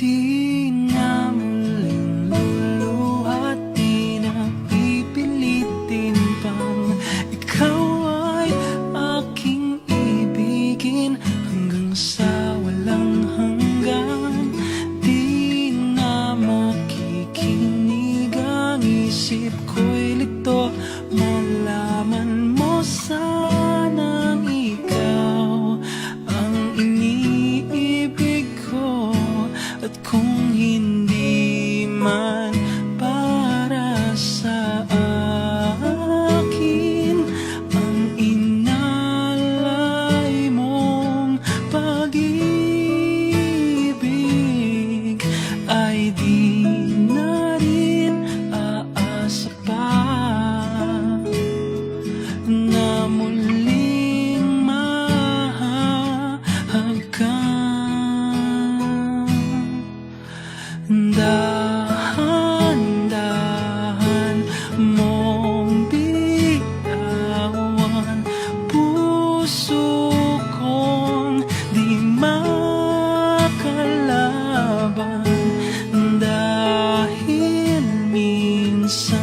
Di na muling luluhat, di na pipilitin pang ikaw ay aking ibigin hanggang sa walang hanggan. Di na makikinig ang isip ko'y lito, malaman mo sanang ikaw ang iniibig ko. At kung hindi man para sa akin ang inalay mong pag-ibig, ay di na rin aasa pa na muling mahagkan. Dahan-dahan mong bitawan puso kong di makalaban, dahil minsan